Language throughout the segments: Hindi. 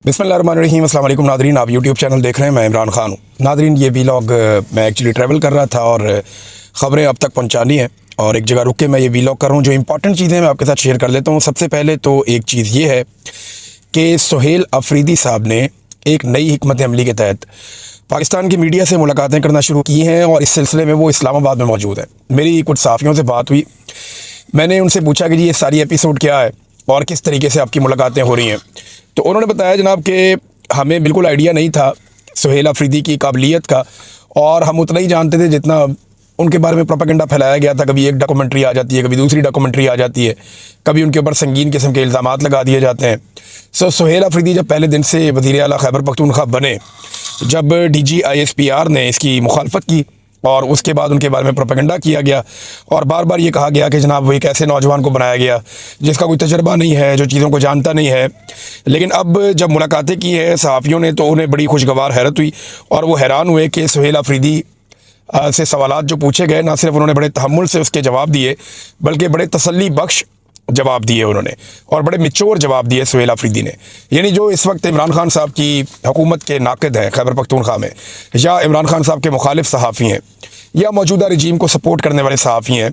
बिस्मिल्लाहिर्रहमानिर्रहीम, अस्सलाम वालेकुम नादरीन। आप यूट्यूब चैनल देख रहे हैं, मैं इमरान खान हूँ। नादरीन, ये वीलॉग मैं एक्चुअली ट्रैवल कर रहा था और ख़बरें अब तक पहुँचानी है और एक जगह रुक के मैं ये वीलॉग कर रहा हूँ। जो इंपॉर्टेंट चीज़ें मैं आपके साथ शेयर कर लेता हूँ। सबसे पहले तो एक चीज़ ये है कि सुहेल अफरीदी साहब ने एक नई हिकमत अमली के तहत पाकिस्तान की मीडिया से मुलाकातें करना शुरू की हैं और इस सिलसिले में वो इस्लामाबाद में मौजूद है। मेरी कुछ सहाफ़ियों से बात हुई, मैंने उनसे पूछा कि जी ये सारी एपिसोड क्या है और किस तरीके से आपकी मुलाकातें हो रही हैं। तो उन्होंने बताया जनाब कि हमें बिल्कुल आइडिया नहीं था सुहेल अफरीदी की काबिलियत का, और हम उतना ही जानते थे जितना उनके बारे में प्रोपेगेंडा फैलाया गया था। कभी एक डॉक्यूमेंट्री आ जाती है, कभी दूसरी डॉक्यूमेंट्री आ जाती है, कभी उनके ऊपर संगीन किस्म के इल्ज़ामात लगा दिए जाते हैं। सुहेल अफरीदी जब पहले दिन से वज़ीर आला खैबर पख्तूनख्वा बने, जब DG ISPR ने इसकी मुखालफत की और उसके बाद उनके बारे में प्रोपेगेंडा किया गया और बार बार ये कहा गया कि जनाब वो एक ऐसे नौजवान को बनाया गया जिसका कोई तजर्बा नहीं है, जो चीज़ों को जानता नहीं है। लेकिन अब जब मुलाकातें की है सहाफ़ियों ने, तो उन्हें बड़ी खुशगवार हैरत हुई और वो हैरान हुए कि सुहेल अफरीदी से सवालात जो पूछे गए, ना सिर्फ उन्होंने बड़े तहम्मुल से उसके जवाब दिए बल्कि बड़े तसल्ली बख्श जवाब दिए उन्होंने, और बड़े मिच्योर जवाब दिए सुहेल अफरीदी ने। यानी जो इस वक्त इमरान खान साहब की हुकूमत के नाक़िद हैं खैबर पख्तूनख्वा में, या इमरान खान साहब के मुखालिफ सहाफ़ी हैं, या मौजूदा रजीम को सपोर्ट करने वाले सहाफ़ी हैं,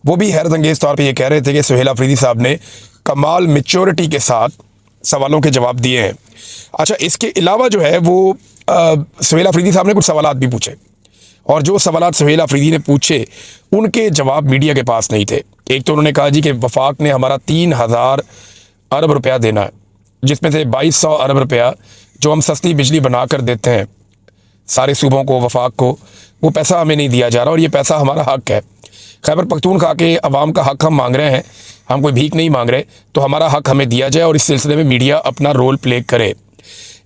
वो भी हैरत अंगेज़ तौर पर यह कह रहे थे कि सुहेल अफरीदी साहब ने कमाल मिच्योरिटी के साथ सवालों के जवाब दिए हैं। अच्छा, इसके अलावा जो है वो सुहेल अफरीदी साहब ने कुछ सवालात भी पूछे, और जो सवालात सुहेल अफरीदी ने पूछे उनके जवाब मीडिया के पास नहीं थे। एक तो उन्होंने कहा जी कि वफाक ने हमारा 3000 अरब रुपया देना है, जिसमें से 2200 अरब रुपया जो हम सस्ती बिजली बना कर देते हैं सारे सूबों को, वफाक को, वो पैसा हमें नहीं दिया जा रहा और ये पैसा हमारा हक है। खैबर पख्तूनख्वा के अवाम का हक हम मांग रहे हैं, हम कोई भीख नहीं मांग रहे, तो हमारा हक हमें दिया जाए और इस सिलसिले में मीडिया अपना रोल प्ले करे।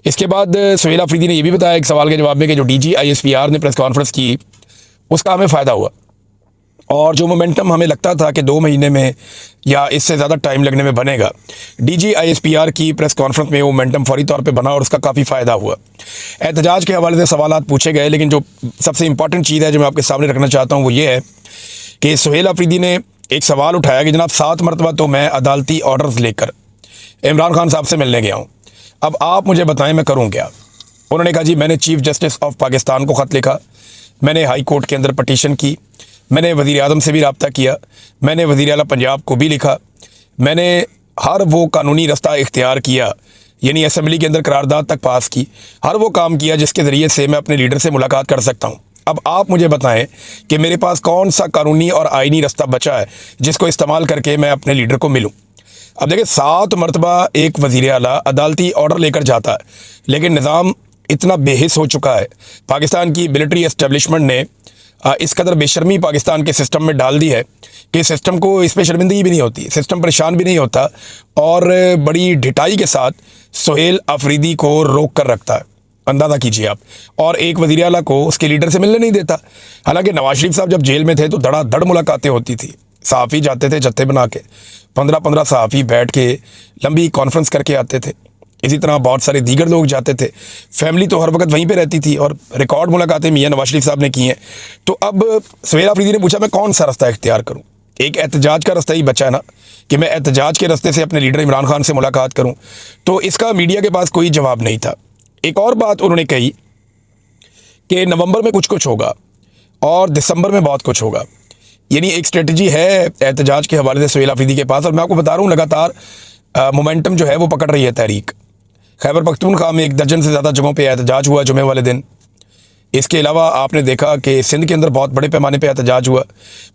इसके बाद सुहेल अफरीदी ने यह भी बताया एक सवाल के जवाब में कि जो DG ISPR ने प्रेस कॉन्फ्रेंस की उसका हमें फ़ायदा हुआ, और जो मोमेंटम हमें लगता था कि 2 महीने में या इससे ज़्यादा टाइम लगने में बनेगा, DG ISPR की प्रेस कॉन्फ्रेंस में वो मोमेंटम फौरी तौर पे बना और उसका काफ़ी फ़ायदा हुआ। एहतजाज के हवाले से सवालात पूछे गए, लेकिन जो सबसे इंपॉर्टेंट चीज़ है जो मैं आपके सामने रखना चाहता हूँ वो ये है कि सुहेल अफरीदी ने एक सवाल उठाया कि जनाब 7 मरतबा तो मैं अदालती ऑर्डर्स लेकर इमरान खान साहब से मिलने गया हूँ, अब आप मुझे बताएं मैं करूँ क्या। उन्होंने कहा जी मैंने चीफ जस्टिस ऑफ पाकिस्तान को ख़त लिखा, मैंने हाई कोर्ट के अंदर पटिशन की, मैंने वज़ीर आज़म से भी रब्ता किया, मैंने वज़ीर आला पंजाब को भी लिखा, मैंने हर वो कानूनी रास्ता इख्तियार किया, यानी असम्बली के अंदर करारदाद तक पास की, हर वो काम किया जिसके ज़रिए से मैं अपने लीडर से मुलाकात कर सकता हूँ। अब आप मुझे बताएं कि मेरे पास कौन सा कानूनी और आइनी रास्ता बचा है जिसको इस्तेमाल करके मैं अपने लीडर को मिलूँ। अब देखिए 7 मरतबा एक वज़ीर आला अदालती ऑर्डर लेकर जाता है, लेकिन निज़ाम इतना बेहिस हो चुका है, पाकिस्तान की मिलिट्री एस्टेब्लिशमेंट ने इस कदर बेशर्मी पाकिस्तान के सिस्टम में डाल दी है कि सिस्टम को इस पर शर्मिंदगी भी नहीं होती, सिस्टम परेशान भी नहीं होता, और बड़ी ढिठाई के साथ सुहेल अफरीदी को रोक कर रखता है। अंदाज़ा कीजिए आप, और एक वज़ीर आला को उसके लीडर से मिलने नहीं देता। हालांकि नवाज शरीफ साहब जब जेल में थे तो धड़ाधड़ मुलाकातें होती थी, सहाफ़ी जाते थे जत्थे बना के, 15-15 सहाफ़ी बैठ के लंबी कॉन्फ्रेंस करके आते थे। इसी तरह बहुत सारे दीगर लोग जाते थे, फैमिली तो हर वक्त वहीं पे रहती थी, और रिकॉर्ड मुलाकातें मियां नवाज शरीफ साहब ने की हैं। तो अब सुहेल अफरीदी ने पूछा मैं कौन सा रास्ता इख्तियार करूं, एक एहतजाज का रास्ता ही बचा है ना कि मैं एहतजाज के रास्ते से अपने लीडर इमरान खान से मुलाकात करूं। तो इसका मीडिया के पास कोई जवाब नहीं था। एक और बात उन्होंने कही कि नवंबर में कुछ होगा और दिसंबर में बहुत कुछ होगा, यानी एक स्ट्रेटजी है एहतजाज के हवाले से सुहेल अफरीदी के पास। और मैं आपको बता रहा हूँ लगातार मोमेंटम जो है वो पकड़ रही है तहरीक। खैबर पख्तूनख्वा में 1 दर्जन से ज़्यादा जगहों पे एहतजाज हुआ जुमे वाले दिन। इसके अलावा आपने देखा कि सिंध के अंदर बहुत बड़े पैमाने पे एहतजाज हुआ,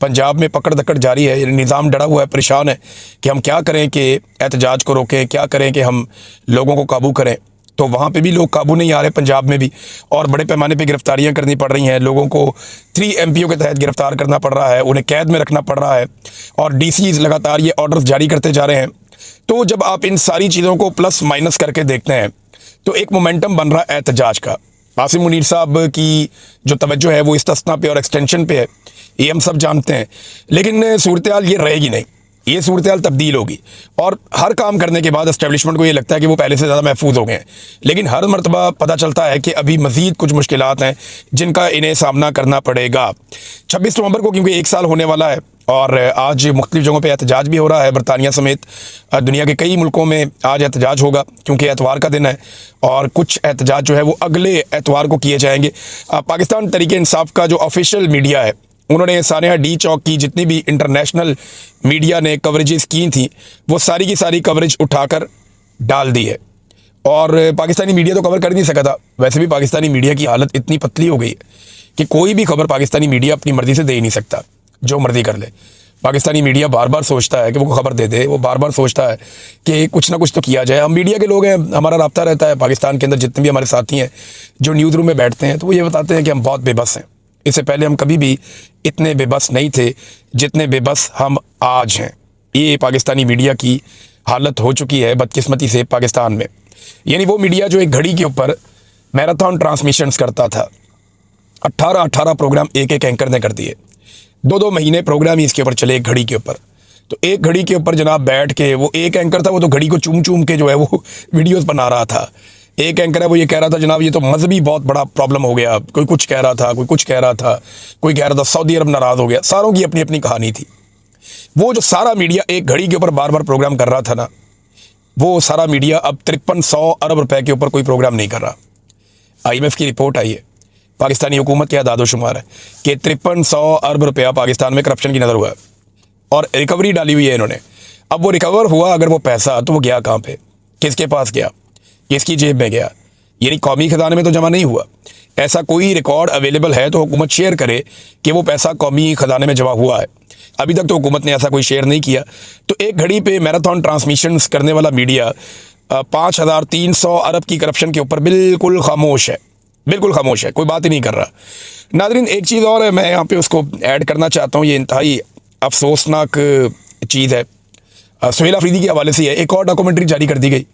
पंजाब में पकड़ दकड़ जारी है, निज़ाम डरा हुआ है, परेशान है कि हम क्या करें कि एहतजाज को रोकें, क्या करें कि हम लोगों को काबू करें। तो वहाँ पे भी लोग काबू नहीं आ रहे, पंजाब में भी, और बड़े पैमाने पे गिरफ्तारियाँ करनी पड़ रही हैं, लोगों को 3 MPO के तहत गिरफ्तार करना पड़ रहा है, उन्हें कैद में रखना पड़ रहा है, और DCs लगातार ये ऑर्डर्स जारी करते जा रहे हैं। तो जब आप इन सारी चीज़ों को प्लस माइनस करके देखते हैं तो एक मोमेंटम बन रहा है एहतजाज का। आसिम मुनीर साहब की जो तवज्जो है वो इस्तिस्ना पे और एक्सटेंशन पे है, ये हम सब जानते हैं, लेकिन सूरत हाल ये रहेगी नहीं। ये सूरत हाल तब्दील होगी और हर काम करने के बाद एस्टेब्लिशमेंट को ये लगता है कि वो पहले से ज़्यादा महफूज हो गए हैं, लेकिन हर मरतबा पता चलता है कि अभी मज़ीद कुछ मुश्किलात हैं जिनका इन्हें सामना करना पड़ेगा। 26 नवंबर को क्योंकि 1 साल होने वाला है और आज मुख्तलिफ जगहों पे एहतजाज भी हो रहा है, बरतानिया समेत दुनिया के कई मुल्कों में आज एहतजाज होगा क्योंकि एतवार का दिन है और कुछ एहतजाज जो है वो अगले एतवार को किए जाएंगे। पाकिस्तान तहरीक इंसाफ का जो ऑफिशियल मीडिया है उन्होंने सानिया डी चौक की जितनी भी इंटरनेशनल मीडिया ने कवरेजेस की थी वो सारी की सारी कवरेज उठाकर डाल दी है और पाकिस्तानी मीडिया तो कवर कर नहीं सका था। वैसे भी पाकिस्तानी मीडिया की हालत इतनी पतली हो गई है कि कोई भी खबर पाकिस्तानी मीडिया अपनी मर्ज़ी से दे ही नहीं सकता, जो मर्ज़ी कर ले। पाकिस्तानी मीडिया बार बार सोचता है कि वो खबर दे दे, वो बार बार सोचता है कि कुछ ना कुछ तो किया जाए। हम मीडिया के लोग हैं, हमारा रब्ता रहता है पाकिस्तान के अंदर जितने भी हमारे साथी हैं जो न्यूज़ रूम में बैठते हैं तो वो ये बताते हैं कि हम बहुत बेबस हैं। इससे पहले हम कभी भी इतने बेबस नहीं थे जितने बेबस हम आज हैं। ये पाकिस्तानी मीडिया की हालत हो चुकी है बदकिस्मती से पाकिस्तान में। यानी वो मीडिया जो एक घड़ी के ऊपर मैराथन ट्रांसमिशंस करता था, 18 प्रोग्राम एक एंकर ने कर दिए, 2 महीने प्रोग्राम ही इसके ऊपर चले एक घड़ी के ऊपर। तो एक घड़ी के ऊपर जनाब बैठ के वो एक एंकर था, वो तो घड़ी को चूम चूम के जो है वो वीडियोस बना रहा था। एक एंकर है वो ये कह रहा था जनाब ये तो मजहबी बहुत बड़ा प्रॉब्लम हो गया, कोई कुछ कह रहा था, कोई कुछ कह रहा था, कोई कह रहा था सऊदी अरब नाराज़ हो गया। सारों की अपनी अपनी कहानी थी। वो जो सारा मीडिया एक घड़ी के ऊपर बार बार प्रोग्राम कर रहा था ना, वो सारा मीडिया अब 5300 अरब रुपए के ऊपर कोई प्रोग्राम नहीं कर रहा। IMF की रिपोर्ट आई है, पाकिस्तानी हुकूमत के अदाद शुमार है कि 5300 अरब रुपया पाकिस्तान में करप्शन की नज़र हुआ है और रिकवरी डाली हुई है इन्होंने। अब वो रिकवर हुआ अगर वो पैसा तो वो गया कहाँ पे, किसके पास गया, किसकी जेब में गया? यानी कौमी खजाने में तो जमा नहीं हुआ। ऐसा कोई रिकॉर्ड अवेलेबल है तो हुकूमत शेयर करे कि वो पैसा कौमी खजाने में जमा हुआ है। अभी तक तो हुकूमत ने ऐसा कोई शेयर नहीं किया। तो एक घड़ी पे मैराथन ट्रांसमिशंस करने वाला मीडिया 5300 अरब की करप्शन के ऊपर बिल्कुल खामोश है, बिल्कुल खामोश है, कोई बात ही नहीं कर रहा। नाज़रीन एक चीज़ और है, मैं यहाँ पे उसको ऐड करना चाहता हूँ, ये इंतहाई अफसोसनाक चीज़ है। सुहेल अफरीदी के हवाले से है, एक और डॉक्यूमेंट्री जारी कर दी गई।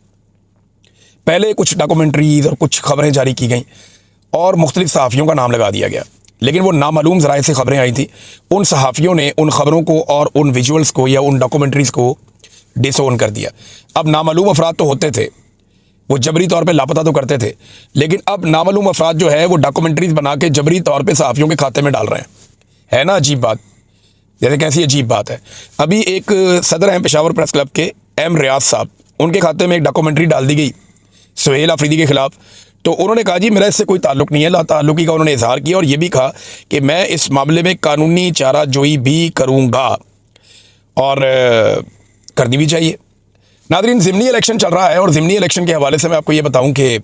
पहले कुछ डॉक्यूमेंट्रीज और कुछ खबरें जारी की गई और मुख्तलिफ सहाफ़ियों का नाम लगा दिया गया, लेकिन वो नामालूम ज़राए से खबरें आई थी। उन सहाफ़ियों ने उन खबरों को और उन विजुअल्स को या उन डॉक्यूमेंट्रीज़ को डिसोन कर दिया। अब नामालूम अफराद तो होते थे, वो जबरी तौर पे लापता तो करते थे, लेकिन अब नामालूम अफराद जो है वो डॉक्यूमेंट्रीज़ बना के जबरी तौर पे सहाफ़ियों के खाते में डाल रहे हैं। है ना अजीब बात? जैसे कैसी अजीब बात है। अभी एक सदर हैं पेशावर प्रेस क्लब के M रियाज साहब, उनके खाते में एक डॉक्यूमेंट्री डाल दी गई सुहेल अफरीदी के ख़िलाफ़। तो उन्होंने कहा जी मेरा इससे कोई ताल्लुक़ नहीं है, लाताल्लुकी का उन्होंने इजहार किया और ये भी कहा कि मैं इस मामले में कानूनी चाराजोई भी करूँगा और करनी भी चाहिए। नाज़रीन ज़िमनी इलेक्शन चल रहा है और ज़िमनी इलेक्शन के हवाले से मैं आपको ये बताऊँ कि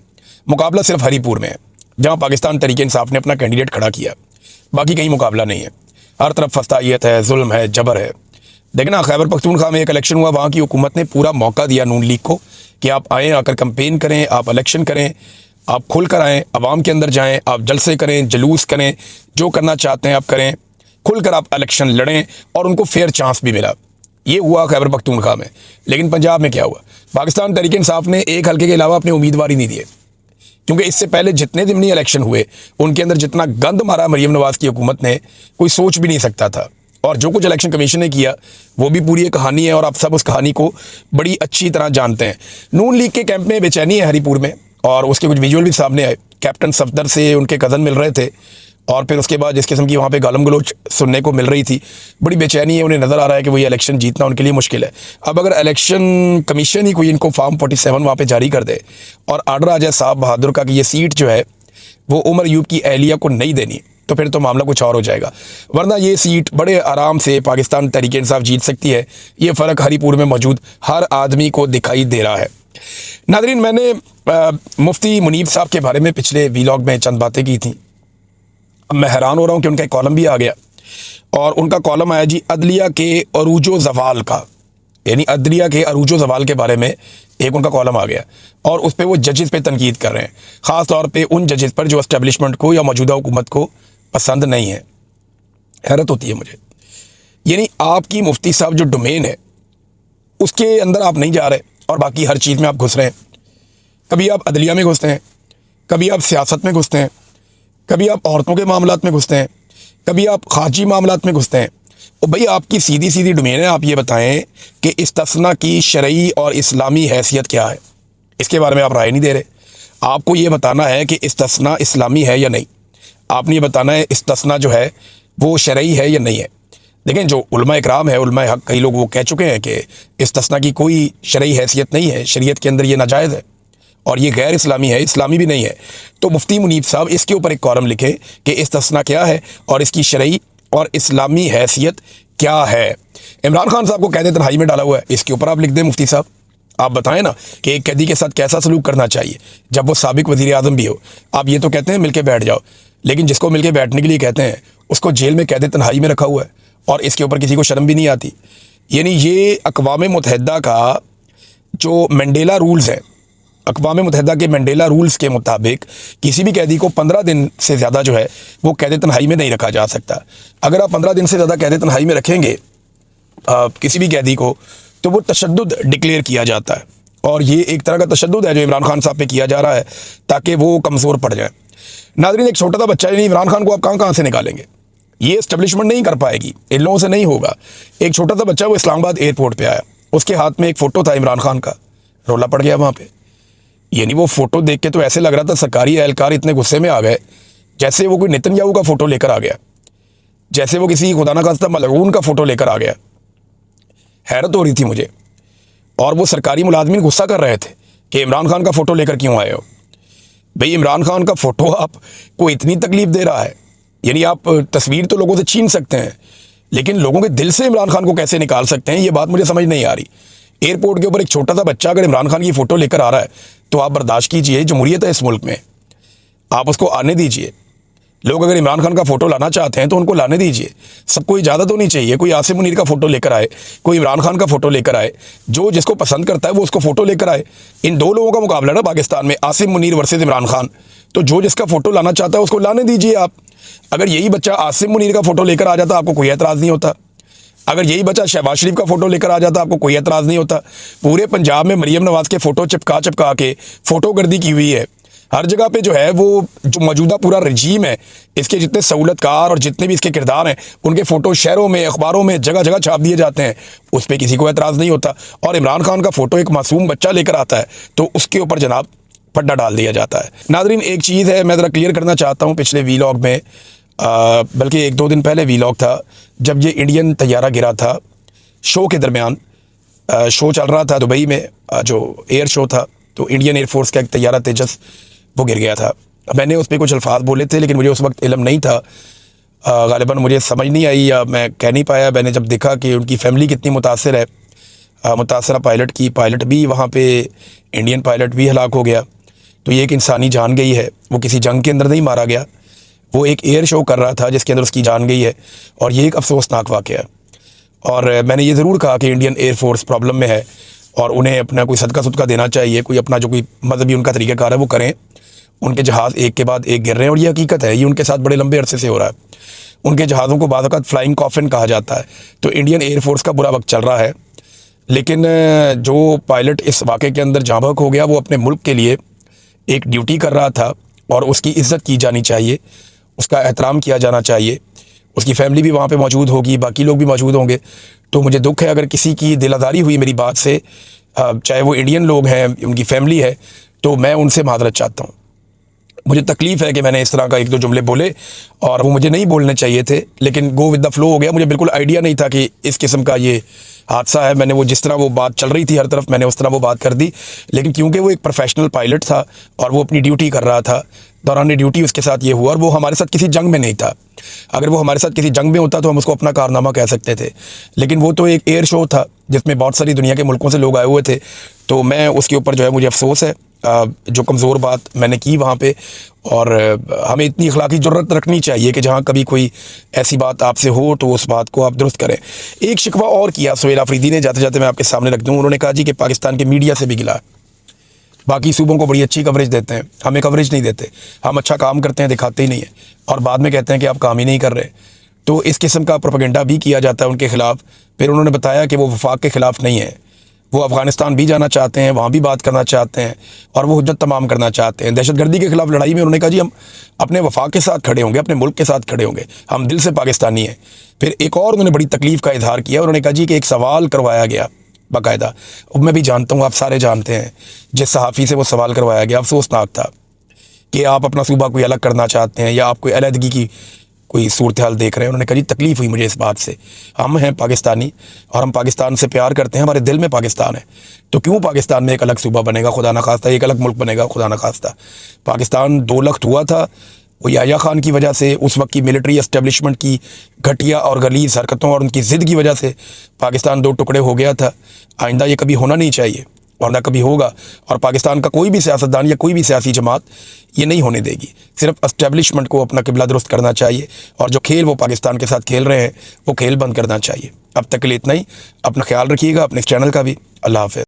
मुकाबला सिर्फ हरीपुर में है, जहाँ पाकिस्तान तहरीक इंसाफ ने अपना कैंडिडेट खड़ा किया, बाकी कहीं मुकाबला नहीं है। हर तरफ फस्तायत है, जुल्म है, जबर है। देखना खैबर पख्तूनख्वा में एक इलेक्शन हुआ, वहाँ की हुकूमत ने पूरा मौका दिया नून लीग को कि आप आएँ, आकर कैंपेन करें, आप इलेक्शन करें, आप खुल कर आएँ, आवाम के अंदर जाएँ, आप जलसे करें, जुलूस करें, जो करना चाहते हैं आप करें, खुल कर आप इलेक्शन लड़ें और उनको फेयर चांस भी मिला। ये हुआ खैबर पख्तूनख्वा में। लेकिन पंजाब में क्या हुआ? पाकिस्तान तहरीक इंसाफ ने एक हल्के के अलावा अपने उम्मीदवार ही नहीं दिए, क्योंकि इससे पहले जितने ज़िमनी इलेक्शन हुए उनके अंदर जितना गंद मारा मरीम नवाज़ की हुकूमत ने कोई सोच भी नहीं सकता था। और जो कुछ इलेक्शन कमीशन ने किया वो भी पूरी एक कहानी है और आप सब उस कहानी को बड़ी अच्छी तरह जानते हैं। नून लीग के कैंप में बेचैनी है हरीपुर में और उसके कुछ विजुअल भी सामने आए। कैप्टन सफदर से उनके कज़न मिल रहे थे और फिर उसके बाद जिस किस्म की वहाँ पे गालम गलोच सुनने को मिल रही थी, बड़ी बेचैनी है। उन्हें नज़र आ रहा है कि वो ये इलेक्शन जीतना उनके लिए मुश्किल है। अब अगर इलेक्शन कमीशन ही कोई इनको फॉर्म 47 वहाँ पे जारी कर दे और आर्डर आ जाए साहब बहादुर का कि ये सीट जो है वो उमर यूब की अहलिया को नहीं देनी, तो फिर तो मामला कुछ और हो जाएगा। वरना ये सीट बड़े आराम से पाकिस्तान तहरीक इंसाफ जीत सकती है। ये फ़र्क हरीपुर में मौजूद हर आदमी को दिखाई दे रहा है। नाज़रीन मैंने मुफ्ती मुनीब साहब के बारे में पिछले वीलॉग में चंद बातें की थी। अब मैं हैरान हो रहा हूँ कि उनका एक कॉलम भी आ गया और उनका कॉलम आया जी अदलिया के अरूजो ज़वाल का, यानी अदलिया के अरूजो ज़वाल के बारे में एक उनका कॉलम आ गया और उस पर वो जजेस पे तनकीद कर रहे हैं, ख़ास तौर पे उन जजेस पर जो एस्टेब्लिशमेंट को या मौजूदा हुकूमत को पसंद नहीं है। हैरत होती है मुझे, यानी आपकी मुफ्ती साहब जो डोमेन है उसके अंदर आप नहीं जा रहे और बाकी हर चीज़ में आप घुस रहे हैं। कभी आप अदलिया में घुसते हैं, कभी आप सियासत में घुसते हैं, कभी आप औरतों के मामलात में घुसते हैं, कभी आप खारजी मामलात में घुसते हैं। और भाई आपकी सीधी सीधी डोमेन है, आप ये बताएं कि इस्तिस्ना की शरई और इस्लामी हैसियत क्या है। इसके बारे में आप राय नहीं दे रहे। आपको ये बताना है कि इस्तिस्ना इस्लामी है या नहीं। आपने ये बताना है इस्तिस्ना जो है वो शरई है या नहीं है। देखें, जो उलमा इकराम है, उलमा हक, कई लोग वो कह चुके हैं कि इस्तिस्ना की कोई शरई हैसियत नहीं है, शरीयत के अंदर ये नाजायज़ है और ये गैर इस्लामी है, इस्लामी भी नहीं है। तो मुफ्ती मुनीब साहब इसके ऊपर एक कॉलम लिखे कि इस्तिस्ना क्या है और इसकी शरई और इस्लामी हैसियत क्या है। इमरान खान साहब को कैद तन्हाई में डाला हुआ है, इसके ऊपर आप लिख दें मुफ्ती साहब। आप बताएं ना कि एक कैदी के साथ कैसा सलूक करना चाहिए जब वो साबिक वज़ीर आज़म भी हो। आप ये तो कहते हैं मिलके बैठ जाओ, लेकिन जिसको मिलके बैठने के लिए कहते हैं उसको जेल में कैद तन्हाई में रखा हुआ है और इसके ऊपर किसी को शर्म भी नहीं आती। यानी ये अक़वाम मुत्तहिदा का जो मंडेला रूल्स हैं, अक़वाम मुत्तहिदा के मंडेला रूल्स के मुताबिक किसी भी कैदी को 15 दिन से ज़्यादा जो है वो कैद तन्हाई में नहीं रखा जा सकता। अगर आप 15 दिन से ज़्यादा कैद तन्हाई में रखेंगे किसी भी कैदी को तो वो तशद्दुद डिक्लेयर किया जाता है और ये एक तरह का तशद्दुद है जो इमरान खान साहब पे किया जा रहा है ताकि वो कमज़ोर पड़ जाए। नाज़रीन, एक छोटा सा बच्चा यानी इमरान खान को आप कहाँ से निकालेंगे, ये इस्टेब्लिशमेंट नहीं कर पाएगी, इन लोगों से नहीं होगा। एक छोटा सा बच्चा वो इस्लामाबाद एयरपोर्ट पे आया, उसके हाथ में एक फ़ोटो था इमरान खान का, रोला पड़ गया वहाँ पे। यानी वो फ़ोटो देख के तो ऐसे लग रहा था सरकारी एहलकार इतने गुस्से में आ गए जैसे वो कोई नेतन्याहू का फ़ोटो लेकर आ गया, जैसे वो किसी खुदा न खास्ता मलऊन का फ़ोटो लेकर आ गया। हैरत हो रही थी मुझे। और वो सरकारी मुलाजमीन गुस्सा कर रहे थे कि इमरान खान का फ़ोटो लेकर क्यों आए हो। भाई इमरान खान का फ़ोटो आपको इतनी तकलीफ़ दे रहा है, यानी आप तस्वीर तो लोगों से छीन सकते हैं लेकिन लोगों के दिल से इमरान खान को कैसे निकाल सकते हैं, ये बात मुझे समझ नहीं आ रही। एयरपोर्ट के ऊपर एक छोटा सा बच्चा अगर इमरान खान की फ़ोटो लेकर आ रहा है तो आप बर्दाश्त कीजिए, जमहूरियत है इस मुल्क में, आप उसको आने दीजिए। लोग अगर इमरान खान का फ़ोटो लाना चाहते हैं तो उनको लाने दीजिए, सबको इजाज़त होनी चाहिए। कोई आसिम मुनीर का फ़ोटो लेकर आए, कोई इमरान खान का फ़ोटो लेकर आए, जो जिसको पसंद करता है वो उसको फ़ोटो लेकर आए। इन दो लोगों का मुकाबला ना पाकिस्तान में, आसिम मुनीर वर्सेस इमरान खान, तो जो जिसका फ़ोटो लाना चाहता है उसको लाने दीजिए आप। अगर यही बच्चा आसिम मुनीर का फ़ोटो लेकर आ जाता आपको कोई एतराज़ नहीं होता, अगर यही बच्चा शहबाज शरीफ का फ़ोटो लेकर आ जाता आपको कोई एतराज़ नहीं होता। पूरे पंजाब में मरीम नवाज़ के फ़ोटो चिपका चिपका के फ़ोटोगर्दी की हुई है हर जगह पे। जो है वो जो मौजूदा पूरा रजीम है, इसके जितने सहूलतकार और जितने भी इसके किरदार हैं उनके फ़ोटो शहरों में, अखबारों में जगह जगह छाप दिए जाते हैं, उस पर किसी को एतराज़ नहीं होता। और इमरान खान का फ़ोटो एक मासूम बच्चा लेकर आता है तो उसके ऊपर जनाब पड्डा डाल दिया जाता है। नाज़रीन, एक चीज़ है मैं ज़रा क्लियर करना चाहता हूँ। पिछले वीलॉग में बल्कि 1-2 दिन पहले वीलॉग था जब ये इंडियन तैयारा गिरा था, शो के दरमियान शो चल रहा था दुबई में, जो एयर शो था, तो इंडियन एयरफोर्स का एक तैयारा तेजस वो गिर गया था। मैंने उस पर कुछ अल्फाज बोले थे लेकिन मुझे उस वक्त इल्म नहीं था, गालिबन मुझे समझ नहीं आई या मैं कह नहीं पाया। मैंने जब देखा कि उनकी फैमिली कितनी मुतासर है, मुतासरा पायलट की, पायलट भी वहाँ पे इंडियन पायलट भी हलाक हो गया, तो ये एक इंसानी जान गई है। वो किसी जंग के अंदर नहीं मारा गया, वो एक एयर शो कर रहा था जिसके अंदर उसकी जान गई है और ये एक अफसोसनाक वाक़या है। और मैंने ये ज़रूर कहा कि इंडियन एयरफोर्स प्रॉब्लम में है और उन्हें अपना कोई सदका सुदका देना चाहिए, कोई अपना जो कोई मजहबी उनका तरीक़ाकार है वो करें। उनके जहाज़ एक के बाद एक गिर रहे हैं और ये हकीकत है, ये उनके साथ बड़े लंबे अरसे से हो रहा है। उनके जहाज़ों को बाद वक़्त फ्लाइंग कॉफिन कहा जाता है। तो इंडियन एयरफोर्स का बुरा वक्त चल रहा है, लेकिन जो पायलट इस वाक़े के अंदर जाँ बहक हो गया वो अपने मुल्क के लिए एक ड्यूटी कर रहा था और उसकी इज़्ज़त की जानी चाहिए, उसका एहतराम किया जाना चाहिए। उसकी फैमिली भी वहाँ पे मौजूद होगी, बाकी लोग भी मौजूद होंगे। तो मुझे दुख है अगर किसी की दिलादारी हुई मेरी बात से, चाहे वो इंडियन लोग हैं, उनकी फैमिली है, तो मैं उनसे मादरत चाहता हूँ। मुझे तकलीफ़ है कि मैंने इस तरह का 1-2 जुमले बोले और वो मुझे नहीं बोलने चाहिए थे, लेकिन गो विद द फ्लो हो गया। मुझे बिल्कुल आइडिया नहीं था कि इस किस्म का ये हादसा है। मैंने वो जिस तरह वो बात चल रही थी हर तरफ, मैंने उस तरह वो बात कर दी, लेकिन क्योंकि वो एक प्रोफेशनल पायलट था और वो अपनी ड्यूटी कर रहा था, दौरान ड्यूटी उसके साथ ये हुआ और वो हमारे साथ किसी जंग में नहीं था। अगर वो हमारे साथ किसी जंग में होता तो हम उसको अपना कारनामा कह सकते थे, लेकिन वो तो एक एयर शो था जिसमें बहुत सारी दुनिया के मुल्कों से लोग आए हुए थे। तो मैं उसके ऊपर जो है मुझे अफसोस है जो कमज़ोर बात मैंने की वहाँ पे। और हमें इतनी अखलाकी ज़रूरत रखनी चाहिए कि जहाँ कभी कोई ऐसी बात आपसे हो तो उस बात को आप दुरुस्त करें। एक शिकवा और किया सुहेल आफरीदी ने, जाते जाते मैं आपके सामने रख दूँ। उन्होंने कहा जी कि पाकिस्तान के मीडिया से भी गिला, बाकी सूबों को बड़ी अच्छी कवरेज देते हैं, हमें कवरेज नहीं देते। हम अच्छा काम करते हैं, दिखाते ही नहीं है और बाद में कहते हैं कि आप काम ही नहीं कर रहे। तो इस किस्म का प्रोपेगेंडा भी किया जाता है उनके ख़िलाफ़। फिर उन्होंने बताया कि वो वफाक के ख़िलाफ़ नहीं है, वो अफ़गानिस्तान भी जाना चाहते हैं, वहाँ भी बात करना चाहते हैं और वो हुज्जत तमाम करना चाहते हैं। दहशतगर्दी के ख़िलाफ़ लड़ाई में उन्होंने कहा जी हम अपने वफा के साथ खड़े होंगे, अपने मुल्क के साथ खड़े होंगे, हम दिल से पाकिस्तानी हैं। फिर एक और उन्होंने बड़ी तकलीफ़ का इजहार किया, उन्होंने कहा जी कि एक सवाल करवाया गया बाकायदा, अब मैं भी जानता हूँ, आप सारे जानते हैं, जिस सहाफ़ी से वो सवाल करवाया गया अफसोसनाक था कि आप अपना सूबा कोई अलग करना चाहते हैं या आप कोई अलहदगी की कोई सूरत हाल देख रहे हैं। उन्होंने कहा जी तकलीफ़ हुई मुझे इस बात से, हम हैं पाकिस्तानी और हम पाकिस्तान से प्यार करते हैं, हमारे दिल में पाकिस्तान है, तो क्यों पाकिस्तान में एक अलग सूबा बनेगा खुदा न खास्ता, एक अलग मुल्क बनेगा खुदा न खास्ता। पाकिस्तान 2 लख्त हुआ था वो याह्या खान की वजह से, उस वक्त की मिलिट्री एस्टेब्लिशमेंट की घटिया और गलीज़ हरकतों और उनकी ज़िद की वजह से पाकिस्तान 2 टुकड़े हो गया था। आइंदा ये कभी होना नहीं चाहिए और ना कभी होगा, और पाकिस्तान का कोई भी सियासतदान या कोई भी सियासी जमात ये नहीं होने देगी। सिर्फ एस्टेब्लिशमेंट को अपना किबला दुरुस्त करना चाहिए और जो खेल वो पाकिस्तान के साथ खेल रहे हैं वो खेल बंद करना चाहिए। अब तक के लिए इतना ही। अपना ख्याल रखिएगा, अपने इस चैनल का भी। अल्लाह हाफ़िज़।